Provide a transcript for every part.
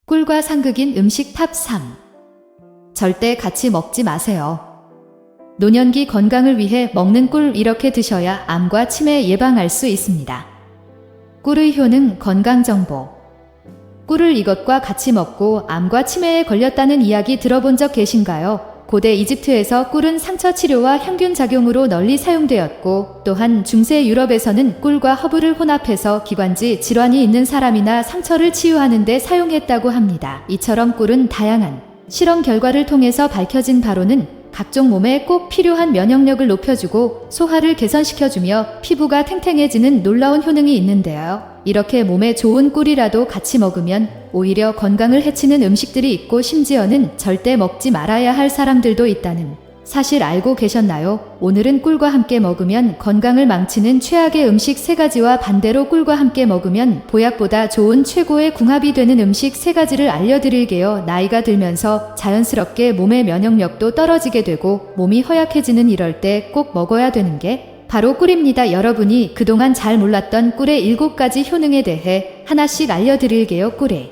꿀과 상극인 음식 탑 3. 절대 같이 먹지 마세요. 노년기 건강을 위해 먹는 꿀 이렇게 드셔야 암과 치매 예방할 수 있습니다. 꿀의 효능 건강정보. 꿀을 이것과 같이 먹고 암과 치매에 걸렸다는 이야기 들어본 적 계신가요? 고대 이집트에서 꿀은 상처 치료와 향균 작용으로 널리 사용되었고, 또한 중세 유럽에서는 꿀과 허브를 혼합해서 기관지 질환이 있는 사람이나 상처를 치유하는 데 사용했다고 합니다. 이처럼 꿀은 다양한 실험 결과를 통해서 밝혀진 바로는 각종 몸에 꼭 필요한 면역력을 높여주고 소화를 개선시켜주며 피부가 탱탱해지는 놀라운 효능이 있는데요. 이렇게 몸에 좋은 꿀이라도 같이 먹으면 오히려 건강을 해치는 음식들이 있고, 심지어는 절대 먹지 말아야 할 사람들도 있다는 사실 알고 계셨나요? 오늘은 꿀과 함께 먹으면 건강을 망치는 최악의 음식 3가지와 반대로 꿀과 함께 먹으면 보약보다 좋은 최고의 궁합이 되는 음식 3가지를 알려드릴게요. 나이가 들면서 자연스럽게 몸의 면역력도 떨어지게 되고 몸이 허약해지는 이럴 때 꼭 먹어야 되는 게 바로 꿀입니다. 여러분이 그동안 잘 몰랐던 꿀의 7가지 효능에 대해 하나씩 알려드릴게요. 꿀의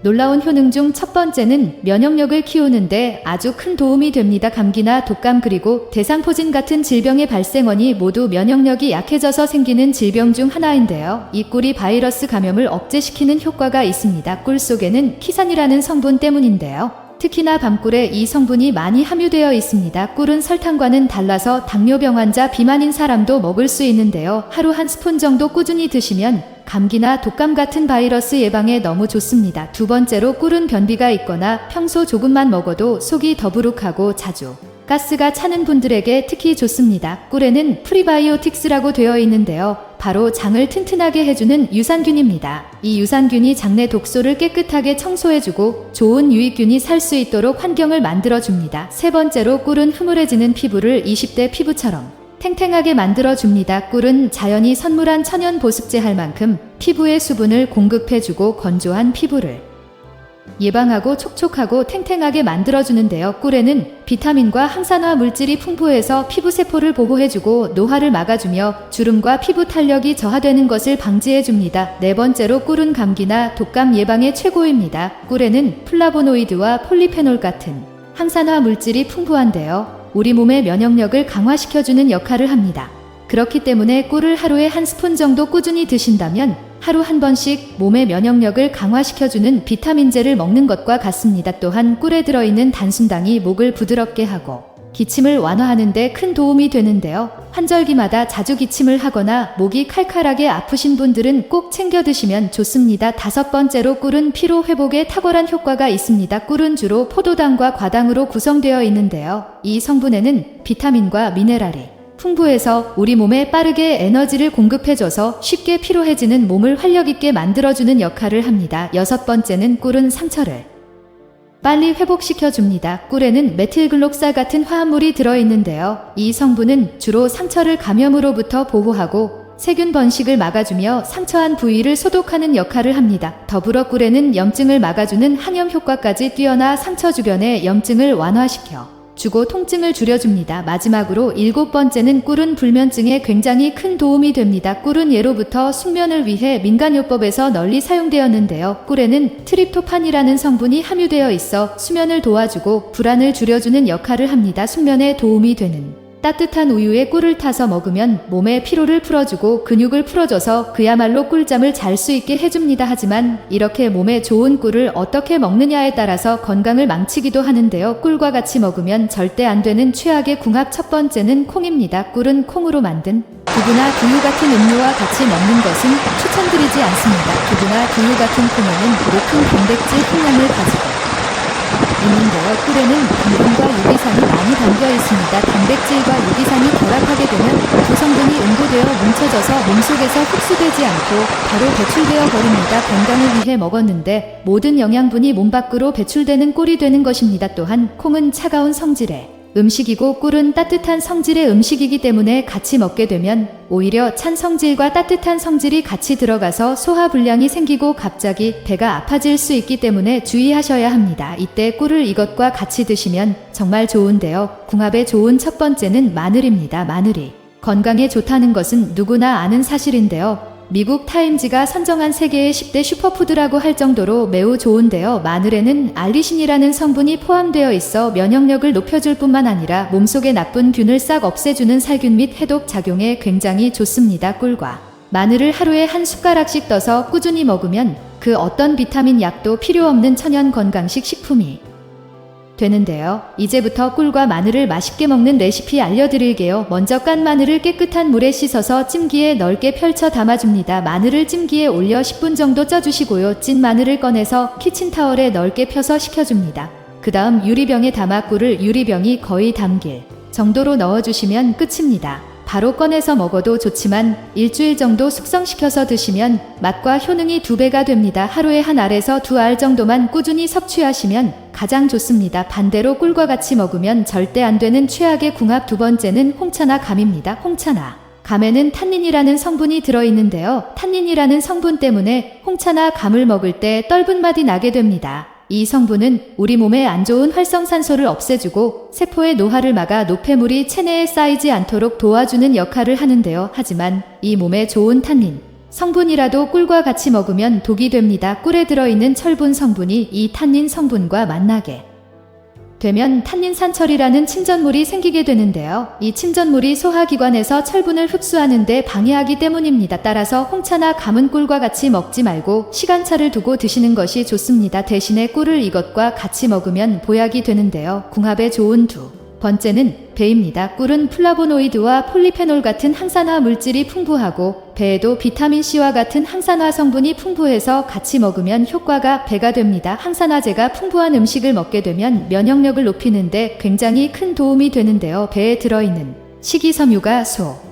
놀라운 효능 중 첫 번째는 면역력을 키우는데 아주 큰 도움이 됩니다. 감기나 독감 그리고 대상포진 같은 질병의 발생원이 모두 면역력이 약해져서 생기는 질병 중 하나인데요. 이 꿀이 바이러스 감염을 억제시키는 효과가 있습니다. 꿀 속에는 키산이라는 성분 때문인데요. 특히나 밤꿀에 이 성분이 많이 함유되어 있습니다. 꿀은 설탕과는 달라서 당뇨병 환자, 비만인 사람도 먹을 수 있는데요. 하루 1스푼 정도 꾸준히 드시면 감기나 독감 같은 바이러스 예방에 너무 좋습니다. 두 번째로 꿀은 변비가 있거나 평소 조금만 먹어도 속이 더부룩하고 자주 가스가 차는 분들에게 특히 좋습니다. 꿀에는 프리바이오틱스라고 되어 있는데요. 바로 장을 튼튼하게 해주는 유산균입니다. 이 유산균이 장내 독소를 깨끗하게 청소해주고 좋은 유익균이 살 수 있도록 환경을 만들어줍니다. 세 번째로 꿀은 흐물해지는 피부를 20대 피부처럼 탱탱하게 만들어줍니다. 꿀은 자연이 선물한 천연 보습제 할 만큼 피부에 수분을 공급해주고 건조한 피부를 예방하고 촉촉하고 탱탱하게 만들어주는데요. 꿀에는 비타민과 항산화 물질이 풍부해서 피부세포를 보호해주고 노화를 막아주며 주름과 피부 탄력이 저하되는 것을 방지해줍니다. 네 번째로 꿀은 감기나 독감 예방에 최고입니다. 꿀에는 플라보노이드와 폴리페놀 같은 항산화 물질이 풍부한데요. 우리 몸의 면역력을 강화시켜주는 역할을 합니다. 그렇기 때문에 꿀을 하루에 1스푼 정도 꾸준히 드신다면 하루 1번씩 몸의 면역력을 강화시켜주는 비타민제를 먹는 것과 같습니다. 또한 꿀에 들어있는 단순당이 목을 부드럽게 하고 기침을 완화하는 데 큰 도움이 되는데요. 환절기마다 자주 기침을 하거나 목이 칼칼하게 아프신 분들은 꼭 챙겨 드시면 좋습니다. 5번째로 꿀은 피로 회복에 탁월한 효과가 있습니다. 꿀은 주로 포도당과 과당으로 구성되어 있는데요. 이 성분에는 비타민과 미네랄이 풍부해서 우리 몸에 빠르게 에너지를 공급해줘서 쉽게 피로해지는 몸을 활력있게 만들어주는 역할을 합니다. 6번째는 꿀은 상처를 빨리 회복시켜줍니다. 꿀에는 메틸글록살 같은 화합물이 들어있는데요. 이 성분은 주로 상처를 감염으로부터 보호하고 세균 번식을 막아주며 상처한 부위를 소독하는 역할을 합니다. 더불어 꿀에는 염증을 막아주는 항염 효과까지 뛰어나 상처 주변의 염증을 완화시켜 주고 통증을 줄여줍니다. 마지막으로 7번째는 꿀은 불면증에 굉장히 큰 도움이 됩니다. 꿀은 예로부터 숙면을 위해 민간요법에서 널리 사용되었는데요. 꿀에는 트립토판이라는 성분이 함유되어 있어 수면을 도와주고 불안을 줄여주는 역할을 합니다. 숙면에 도움이 되는 따뜻한 우유에 꿀을 타서 먹으면 몸의 피로를 풀어주고 근육을 풀어줘서 그야말로 꿀잠을 잘 수 있게 해줍니다. 하지만 이렇게 몸에 좋은 꿀을 어떻게 먹느냐에 따라서 건강을 망치기도 하는데요. 꿀과 같이 먹으면 절대 안 되는 최악의 궁합 첫 번째는 콩입니다. 꿀은 콩으로 만든 두부나 두유 같은 음료와 같이 먹는 것은 추천드리지 않습니다. 두부나 두유 같은 콩에는 높은 단백질 함량을 가지고 있는데요. 꿀에는 당분과 유기산이 많이 담겨 있습니다. 단백질과 유기산이 결합하게 되면 두 성분이 응고되어 뭉쳐져서 몸속에서 흡수되지 않고 바로 배출되어 버립니다. 건강을 위해 먹었는데 모든 영양분이 몸 밖으로 배출되는 꿀이 되는 것입니다. 또한 콩은 차가운 성질의 음식이고 꿀은 따뜻한 성질의 음식이기 때문에 같이 먹게 되면 오히려 찬 성질과 따뜻한 성질이 같이 들어가서 소화불량이 생기고 갑자기 배가 아파질 수 있기 때문에 주의하셔야 합니다. 이때 꿀을 이것과 같이 드시면 정말 좋은데요. 궁합에 좋은 첫 번째는 마늘입니다. 마늘이 건강에 좋다는 것은 누구나 아는 사실인데요. 미국 타임지가 선정한 세계의 10대 슈퍼푸드라고 할 정도로 매우 좋은데요. 마늘에는 알리신이라는 성분이 포함되어 있어 면역력을 높여줄 뿐만 아니라 몸속의 나쁜 균을 싹 없애주는 살균 및 해독 작용에 굉장히 좋습니다. 꿀과 마늘을 하루에 한 숟가락씩 떠서 꾸준히 먹으면 그 어떤 비타민 약도 필요 없는 천연 건강식 식품이 되는데요. 이제부터 꿀과 마늘을 맛있게 먹는 레시피 알려드릴게요. 먼저 깐 마늘을 깨끗한 물에 씻어서 찜기에 넓게 펼쳐 담아줍니다. 마늘을 찜기에 올려 10분 정도 쪄주시고요. 찐 마늘을 꺼내서 키친타월에 넓게 펴서 식혀줍니다. 그 다음 유리병에 담아 꿀을 유리병이 거의 담길 정도로 넣어주시면 끝입니다. 바로 꺼내서 먹어도 좋지만 일주일 정도 숙성시켜서 드시면 맛과 효능이 2배가 됩니다. 하루에 한 알에서 2알 정도만 꾸준히 섭취하시면 가장 좋습니다. 반대로 꿀과 같이 먹으면 절대 안 되는 최악의 궁합. 두 번째는 홍차나 감입니다. 홍차나 감에는 탄닌이라는 성분이 들어있는데요. 탄닌이라는 성분 때문에 홍차나 감을 먹을 때 떫은 맛이 나게 됩니다. 이 성분은 우리 몸에 안 좋은 활성산소를 없애주고 세포의 노화를 막아 노폐물이 체내에 쌓이지 않도록 도와주는 역할을 하는데요. 하지만 이 몸에 좋은 탄닌 성분이라도 꿀과 같이 먹으면 독이 됩니다. 꿀에 들어있는 철분 성분이 이 탄닌 성분과 만나게 되면 탄닌산철이라는 침전물이 생기게 되는데요. 이 침전물이 소화기관에서 철분을 흡수하는 데 방해하기 때문입니다. 따라서 홍차나 감은 꿀과 같이 먹지 말고 시간차를 두고 드시는 것이 좋습니다. 대신에 꿀을 이것과 같이 먹으면 보약이 되는데요. 궁합에 좋은 두 번째는 배입니다. 꿀은 플라보노이드와 폴리페놀 같은 항산화 물질이 풍부하고 배에도 비타민C와 같은 항산화 성분이 풍부해서 같이 먹으면 효과가 배가 됩니다. 항산화제가 풍부한 음식을 먹게 되면 면역력을 높이는데 굉장히 큰 도움이 되는데요. 배에 들어있는 식이섬유가 소